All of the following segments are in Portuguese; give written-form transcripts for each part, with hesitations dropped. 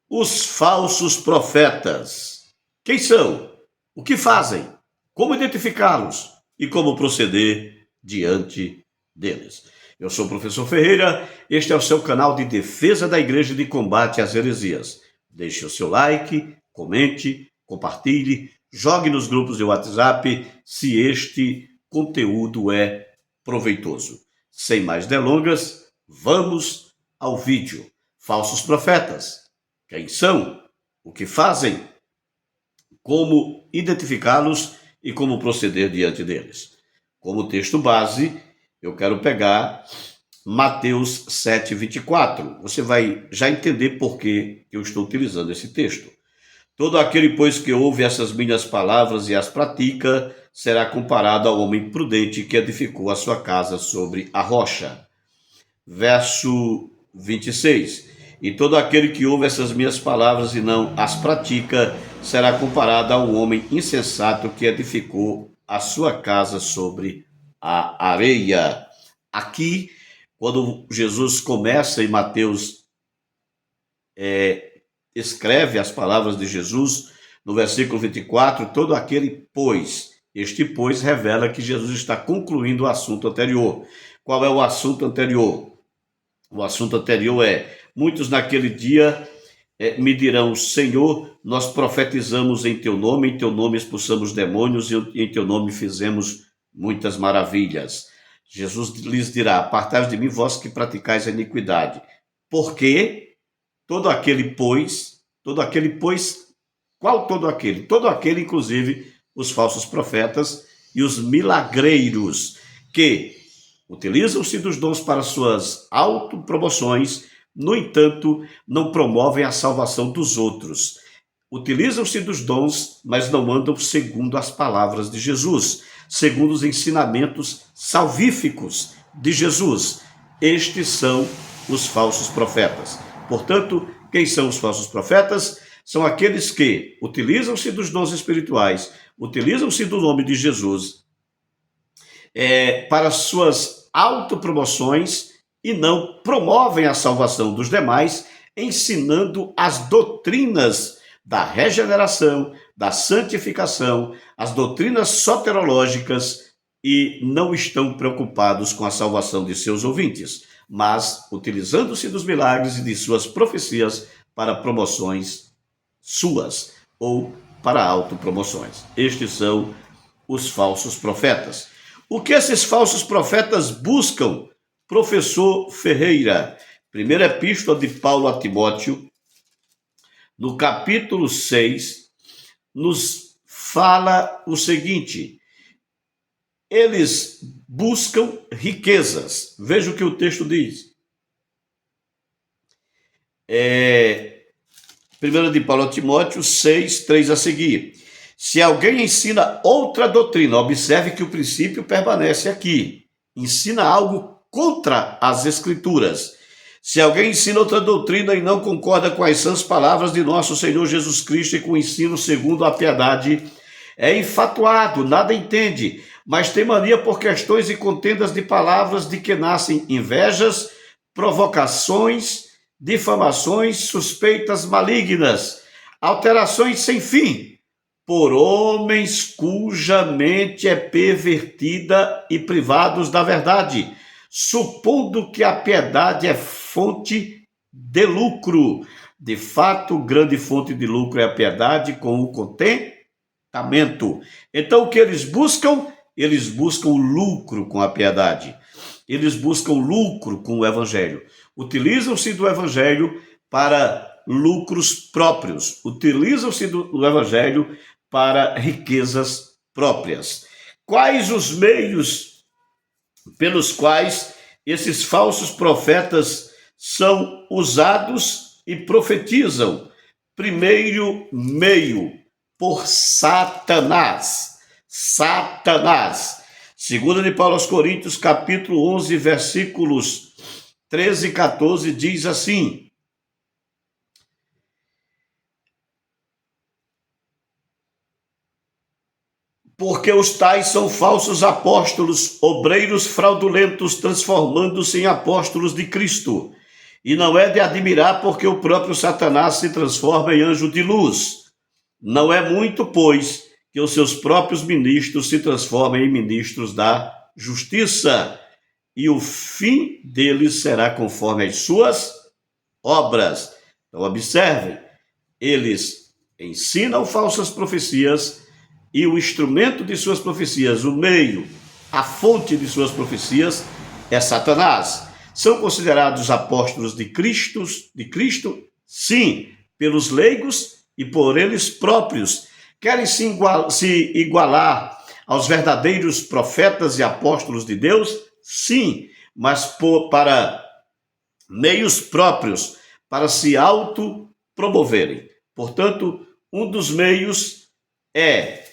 Os falsos profetas. Quem são? O que fazem? Como identificá-los? E como proceder diante deles? Eu sou o professor Ferreira, este é o seu canal de defesa da igreja e de combate às heresias. Deixe o seu like, comente, compartilhe, jogue nos grupos de WhatsApp se este conteúdo é proveitoso. Sem mais delongas, vamos ao vídeo. Falsos profetas. Quem são? O que fazem? Como identificá-los e como proceder diante deles? Como texto base, eu quero pegar Mateus 7:24. Você vai já entender por que eu estou utilizando esse texto. Todo aquele, pois, que ouve essas minhas palavras e as pratica, será comparado ao homem prudente que edificou a sua casa sobre a rocha. Verso 26. E todo aquele que ouve essas minhas palavras e não as pratica, será comparado a um homem insensato que edificou a sua casa sobre a areia. Aqui, quando Jesus começa em Mateus, escreve as palavras de Jesus, no versículo 24, todo aquele, pois. Este, pois, revela que Jesus está concluindo o assunto anterior. Qual é o assunto anterior? O assunto anterior é: muitos naquele dia me dirão, Senhor, nós profetizamos em teu nome expulsamos demônios e em teu nome fizemos muitas maravilhas. Jesus lhes dirá, apartai-vos de mim, vós que praticais a iniquidade. Porque todo aquele, pois, qual todo aquele? Todo aquele, inclusive, os falsos profetas e os milagreiros, que utilizam-se dos dons para suas autopromoções, no entanto, não promovem a salvação dos outros. Utilizam-se dos dons, mas não andam segundo as palavras de Jesus, segundo os ensinamentos salvíficos de Jesus. Estes são os falsos profetas. Portanto, quem são os falsos profetas? São aqueles que utilizam-se dos dons espirituais, utilizam-se do nome de Jesus para suas autopromoções e não promovem a salvação dos demais, ensinando as doutrinas da regeneração, da santificação, as doutrinas soterológicas, e não estão preocupados com a salvação de seus ouvintes, mas utilizando-se dos milagres e de suas profecias para promoções suas ou para autopromoções. Estes são os falsos profetas. O que esses falsos profetas buscam, professor Ferreira? Primeira epístola de Paulo a Timóteo, no capítulo 6, nos fala o seguinte: eles buscam riquezas. Veja o que o texto diz. 1 de Paulo a Timóteo 6, 3 a seguir. Se alguém ensina outra doutrina, observe que o princípio permanece aqui. Ensina algo contra as Escrituras. Se alguém ensina outra doutrina e não concorda com as sãs palavras de nosso Senhor Jesus Cristo e com o ensino segundo a piedade, é infatuado, nada entende, mas tem mania por questões e contendas de palavras, de que nascem invejas, provocações, difamações, suspeitas malignas, alterações sem fim, por homens cuja mente é pervertida e privados da verdade, supondo que a piedade é fonte de lucro. De fato, grande fonte de lucro é a piedade com o contentamento. Então, o que eles buscam? Eles buscam lucro com a piedade. Eles buscam lucro com o evangelho. Utilizam-se do evangelho para lucros próprios. Utilizam-se do evangelho para riquezas próprias. Quais os meios pelos quais esses falsos profetas são usados e profetizam? Primeiro meio, por Satanás. Satanás. 2 de Paulo aos Coríntios, capítulo 11, versículos 13 e 14, diz assim: porque os tais são falsos apóstolos, obreiros fraudulentos, transformando-se em apóstolos de Cristo. E não é de admirar porque o próprio Satanás se transforma em anjo de luz. Não é muito, pois, que os seus próprios ministros se transformem em ministros da justiça, e o fim deles será conforme as suas obras. Então, observem, eles ensinam falsas profecias e o instrumento de suas profecias, o meio, a fonte de suas profecias é Satanás. São considerados apóstolos de Cristo? Sim, pelos leigos e por eles próprios. Querem se igualar aos verdadeiros profetas e apóstolos de Deus? Sim, mas para meios próprios, para se autopromoverem. Portanto, um dos meios é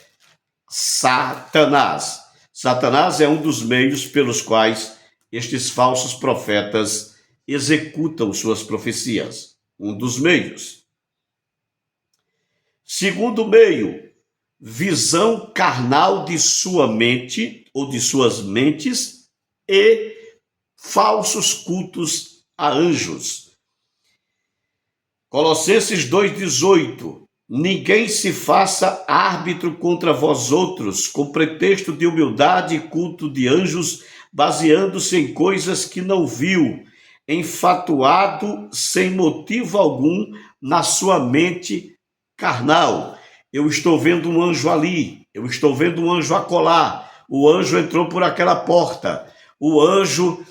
Satanás. Satanás é um dos meios pelos quais estes falsos profetas executam suas profecias. Um dos meios. Segundo meio, visão carnal de sua mente ou de suas mentes e falsos cultos a anjos. Colossenses 2,18. Ninguém se faça árbitro contra vós outros, com pretexto de humildade e culto de anjos, baseando-se em coisas que não viu, enfatuado sem motivo algum na sua mente carnal. Eu estou vendo um anjo ali, eu estou vendo um anjo acolá, o anjo entrou por aquela porta, o anjo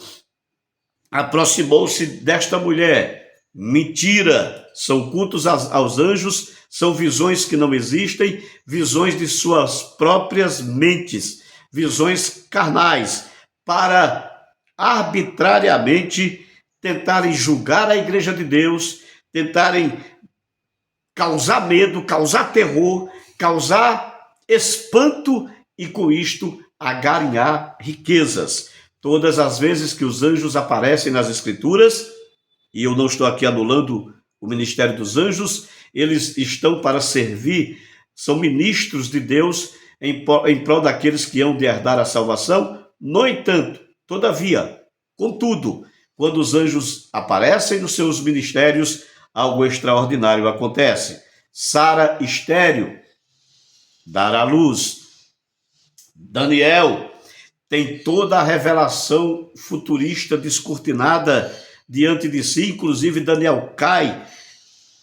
aproximou-se desta mulher. Mentira! São cultos aos anjos, são visões que não existem, visões de suas próprias mentes, visões carnais, para arbitrariamente tentarem julgar a igreja de Deus, tentarem causar medo, causar terror, causar espanto e com isto agarinhar riquezas. Todas as vezes que os anjos aparecem nas Escrituras, e eu não estou aqui anulando o ministério dos anjos, eles estão para servir, são ministros de Deus em prol daqueles que hão de herdar a salvação. No entanto, todavia, contudo, quando os anjos aparecem nos seus ministérios, algo extraordinário acontece. Sara, estéril, dará luz. Daniel tem toda a revelação futurista descortinada diante de si, inclusive Daniel cai,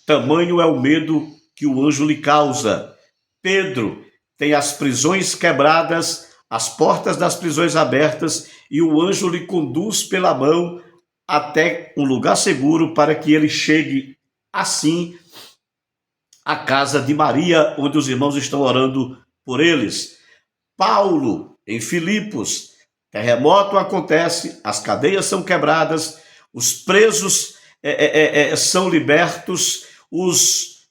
tamanho é o medo que o anjo lhe causa. Pedro tem as prisões quebradas, as portas das prisões abertas, e o anjo lhe conduz pela mão até um lugar seguro para que ele chegue assim à casa de Maria, onde os irmãos estão orando por eles. Paulo, em Filipos, terremoto acontece, as cadeias são quebradas, os presos são libertos, os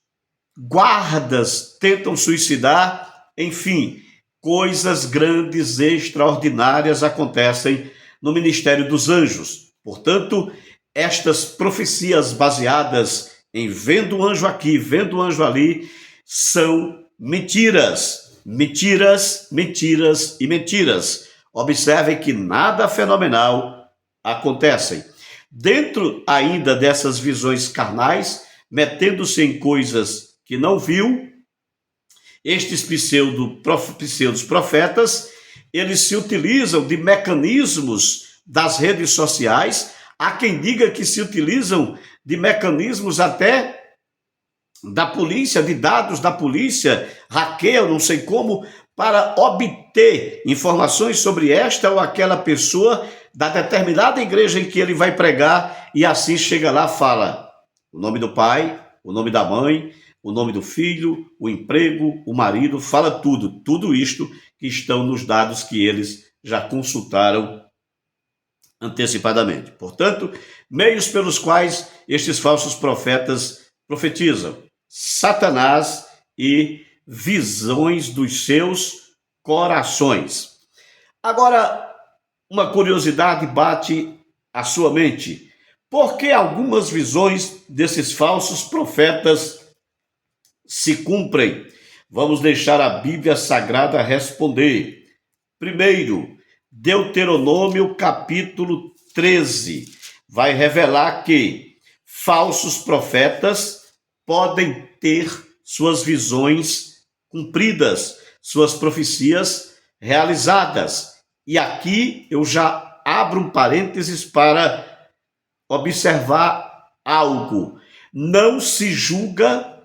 guardas tentam suicidar, enfim, coisas grandes, extraordinárias acontecem no ministério dos anjos. Portanto, estas profecias baseadas em vendo o anjo aqui, vendo o anjo ali, são mentiras, mentiras, mentiras e mentiras. Observem que nada fenomenal acontece. Dentro ainda dessas visões carnais, metendo-se em coisas que não viu, estes pseudos profetas, eles se utilizam de mecanismos das redes sociais. Há quem diga que se utilizam de mecanismos até da polícia, de dados da polícia, hackeia, não sei como, para obter informações sobre esta ou aquela pessoa da determinada igreja em que ele vai pregar, e assim chega lá, fala o nome do pai, o nome da mãe, o nome do filho, o emprego, o marido, fala tudo isto que estão nos dados que eles já consultaram antecipadamente. Portanto, meios pelos quais estes falsos profetas profetizam: Satanás e visões dos seus corações. Agora, uma curiosidade bate à sua mente. Por que algumas visões desses falsos profetas se cumprem? Vamos deixar a Bíblia Sagrada responder. Primeiro, Deuteronômio capítulo 13 vai revelar que falsos profetas podem ter suas visões cumpridas, suas profecias realizadas. E aqui eu já abro um parênteses para observar algo. Não se julga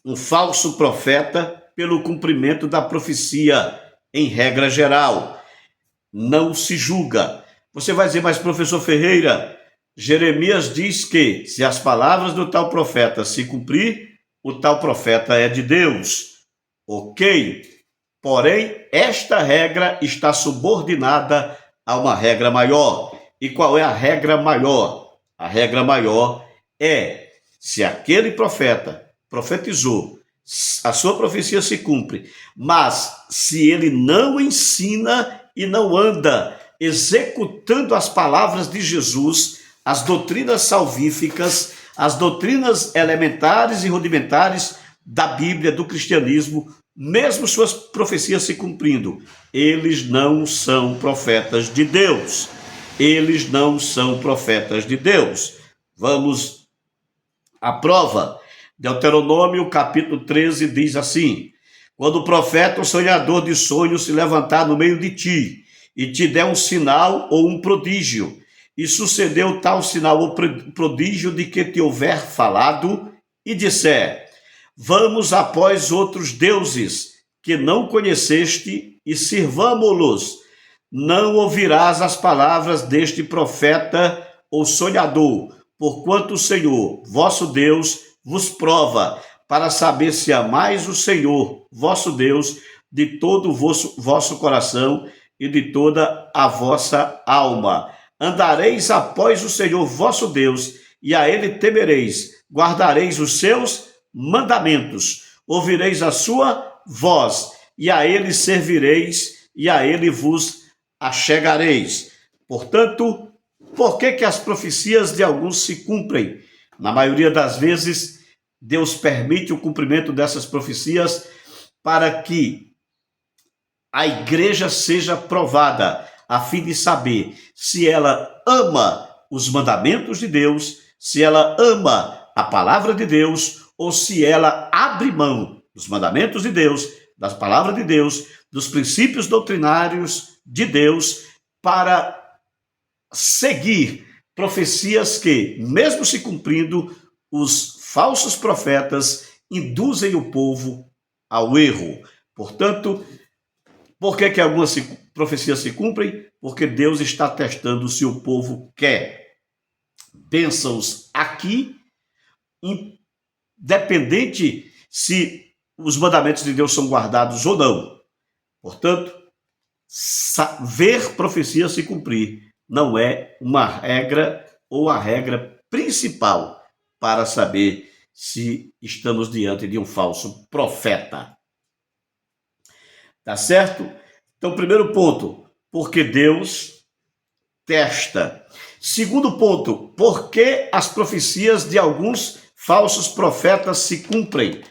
um falso profeta pelo cumprimento da profecia, em regra geral. Não se julga. Você vai dizer, mas professor Ferreira, Jeremias diz que se as palavras do tal profeta se cumprir, o tal profeta é de Deus. Ok? Porém, esta regra está subordinada a uma regra maior. E qual é a regra maior? A regra maior é, se aquele profeta profetizou, a sua profecia se cumpre, mas se ele não ensina e não anda executando as palavras de Jesus, as doutrinas salvíficas, as doutrinas elementares e rudimentares da Bíblia, do cristianismo, mesmo suas profecias se cumprindo, eles não são profetas de Deus. Eles não são profetas de Deus. Vamos à prova. Deuteronômio capítulo 13 diz assim: quando o profeta ou sonhador de sonhos se levantar no meio de ti e te der um sinal ou um prodígio, e sucedeu tal sinal ou prodígio de que te houver falado, e disser: vamos após outros deuses que não conheceste e sirvamo-los, não ouvirás as palavras deste profeta ou sonhador, porquanto o Senhor, vosso Deus, vos prova, para saber se amais o Senhor, vosso Deus, de todo o vosso coração e de toda a vossa alma. Andareis após o Senhor, vosso Deus, e a ele temereis, guardareis os seus mandamentos, ouvireis a sua voz, e a ele servireis, e a ele vos achegareis. Portanto, por que as profecias de alguns se cumprem? Na maioria das vezes, Deus permite o cumprimento dessas profecias para que a igreja seja provada, a fim de saber se ela ama os mandamentos de Deus, se ela ama a palavra de Deus, ou se ela abre mão dos mandamentos de Deus, das palavras de Deus, dos princípios doutrinários de Deus, para seguir profecias que, mesmo se cumprindo, os falsos profetas induzem o povo ao erro. Portanto, por que algumas profecias se cumprem? Porque Deus está testando se o povo quer bênçãos aqui, independente se os mandamentos de Deus são guardados ou não. Portanto, ver profecia se cumprir não é uma regra ou a regra principal para saber se estamos diante de um falso profeta. Tá certo? Então, primeiro ponto, porque Deus testa. Segundo ponto, por que as profecias de alguns falsos profetas se cumprem?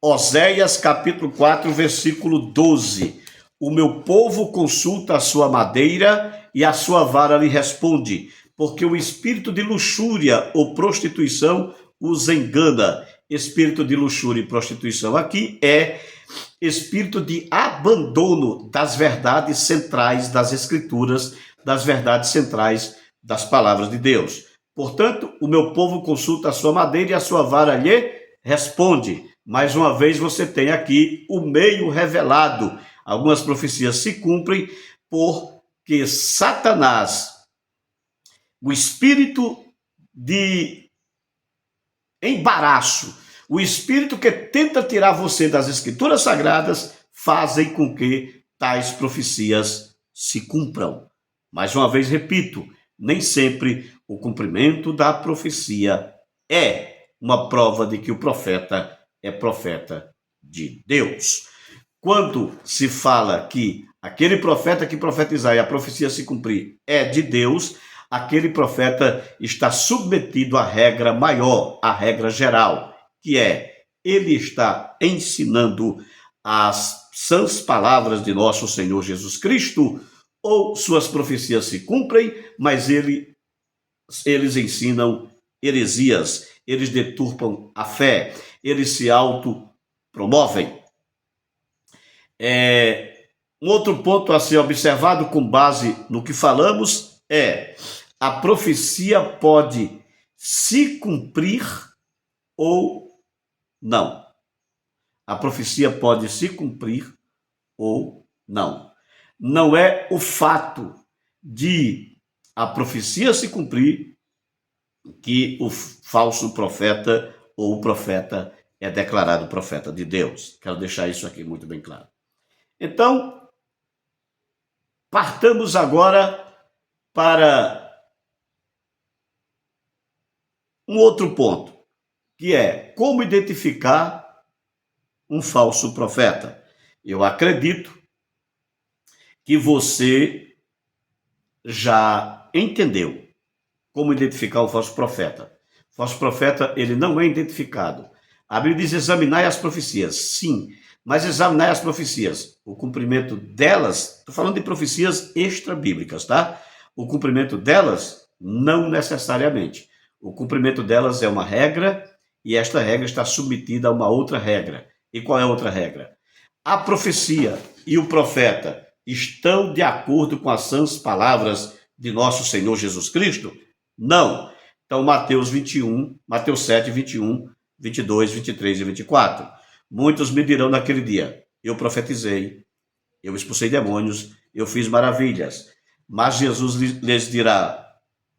Oséias capítulo 4, versículo 12. O meu povo consulta a sua madeira e a sua vara lhe responde, porque o espírito de luxúria ou prostituição os engana. Espírito de luxúria e prostituição aqui é espírito de abandono das verdades centrais das Escrituras, das verdades centrais das palavras de Deus. Portanto, o meu povo consulta a sua madeira e a sua vara lhe responde. Mais uma vez você tem aqui o meio revelado. Algumas profecias se cumprem porque Satanás, o espírito de embaraço, o espírito que tenta tirar você das Escrituras Sagradas, fazem com que tais profecias se cumpram. Mais uma vez repito, nem sempre o cumprimento da profecia é uma prova de que o profeta é profeta de Deus. Quando se fala que aquele profeta que profetizar e a profecia se cumprir é de Deus, aquele profeta está submetido à regra maior, à regra geral, que é, ele está ensinando as sãs palavras de nosso Senhor Jesus Cristo, ou suas profecias se cumprem, mas eles ensinam heresias, eles deturpam a fé, eles se autopromovem. Um outro ponto a ser observado com base no que falamos é: a profecia pode se cumprir ou não. A profecia pode se cumprir ou não. Não é o fato de a profecia se cumprir que o falso profeta ou o profeta é declarado profeta de Deus. Quero deixar isso aqui muito bem claro. Então, partamos agora para um outro ponto, que é como identificar um falso profeta. Eu acredito que você já entendeu como identificar o falso profeta. O falso profeta, ele não é identificado. A Bíblia diz: examinai as profecias. Sim, mas examinai as profecias. O cumprimento delas, estou falando de profecias extra-bíblicas, tá? O cumprimento delas, não necessariamente. O cumprimento delas é uma regra e esta regra está submetida a uma outra regra. E qual é a outra regra? A profecia e o profeta estão de acordo com as sãs palavras de nosso Senhor Jesus Cristo? Não. Então, Mateus 7, 21, 22, 23 e 24. Muitos me dirão naquele dia: eu profetizei, eu expulsei demônios, eu fiz maravilhas. Mas Jesus lhes dirá: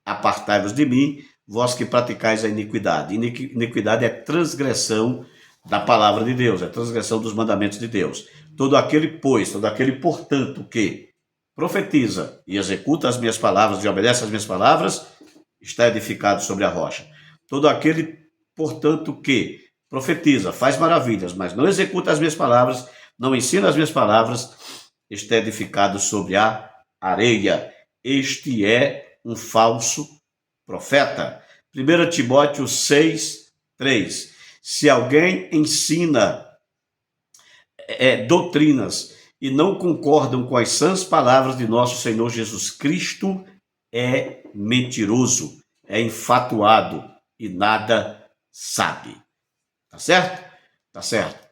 apartai-vos de mim, vós que praticais a iniquidade. Iniquidade é transgressão da palavra de Deus, é transgressão dos mandamentos de Deus. Todo aquele, portanto, que profetiza e executa as minhas palavras e obedece às minhas palavras, está edificado sobre a rocha. Todo aquele, portanto, que profetiza, faz maravilhas, mas não executa as minhas palavras, não ensina as minhas palavras, está edificado sobre a areia. Este é um falso profeta. 1 Timóteo 6, 3. Se alguém ensina doutrinas e não concordam com as sãs palavras de nosso Senhor Jesus Cristo, é mentiroso, é infatuado e nada sabe. Tá certo? Tá certo.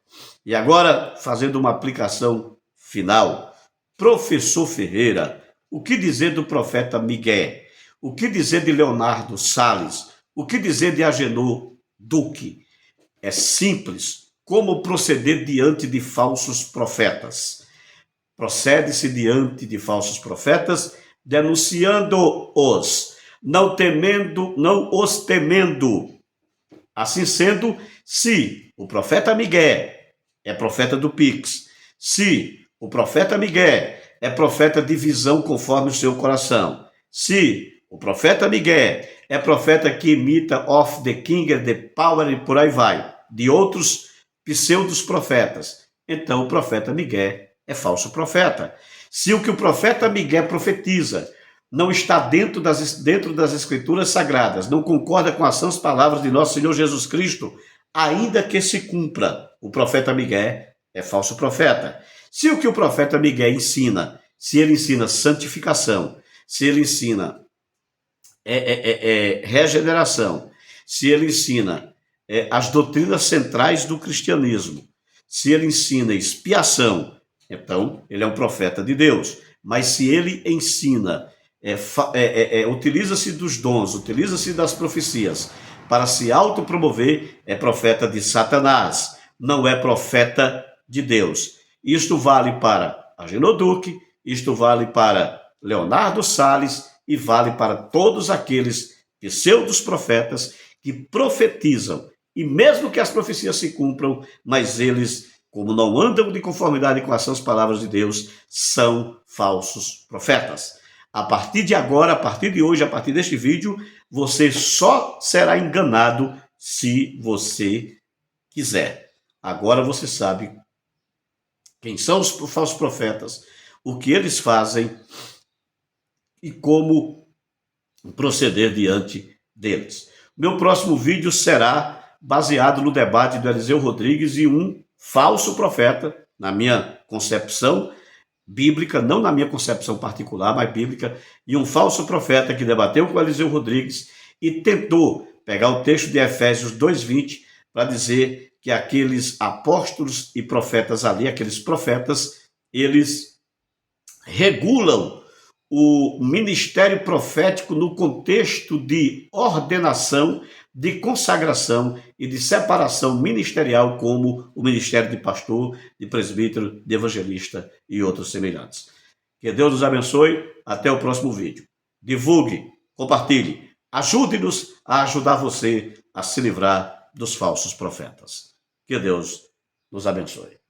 E agora, fazendo uma aplicação final, professor Ferreira, o que dizer do profeta Miguel? O que dizer de Leonardo Salles? O que dizer de Agenor Duque? É simples. Como proceder diante de falsos profetas? Procede-se diante de falsos profetas denunciando-os, não os temendo. Assim sendo, se o profeta Miguel é profeta do Pix, se o profeta Miguel é profeta de visão conforme o seu coração, se o profeta Miguel é profeta que imita of the king, the power e por aí vai, de outros pseudos profetas, então o profeta Miguel é falso profeta. Se o que o profeta Miguel profetiza não está dentro das escrituras sagradas, não concorda com as sãs palavras de nosso Senhor Jesus Cristo, ainda que se cumpra, o profeta Miguel é falso profeta. Se o que o profeta Miguel ensina, se ele ensina santificação, se ele ensina regeneração, se ele ensina as doutrinas centrais do cristianismo, se ele ensina expiação, então ele é um profeta de Deus. Mas se ele ensina, utiliza-se dos dons, utiliza-se das profecias para se autopromover, é profeta de Satanás, não é profeta de Deus. Isto vale para Agenor Duque, isto vale para Leonardo Salles e vale para todos aqueles pseudos profetas que profetizam. E mesmo que as profecias se cumpram, mas eles, como não andam de conformidade com as sãs palavras de Deus, são falsos profetas. A partir de agora, a partir de hoje, a partir deste vídeo, você só será enganado se você quiser. Agora você sabe quem são os falsos profetas, o que eles fazem e como proceder diante deles. Meu próximo vídeo será baseado no debate do Eliseu Rodrigues e um falso profeta, na minha concepção bíblica, não na minha concepção particular, mas bíblica, e um falso profeta que debateu com Eliseu Rodrigues e tentou pegar o texto de Efésios 2:20 para dizer que aqueles apóstolos e profetas ali, aqueles profetas, eles regulam o ministério profético no contexto de ordenação, de consagração e de separação ministerial, como o ministério de pastor, de presbítero, de evangelista e outros semelhantes. Que Deus nos abençoe. Até o próximo vídeo. Divulgue, compartilhe, ajude-nos a ajudar você a se livrar dos falsos profetas. Que Deus nos abençoe.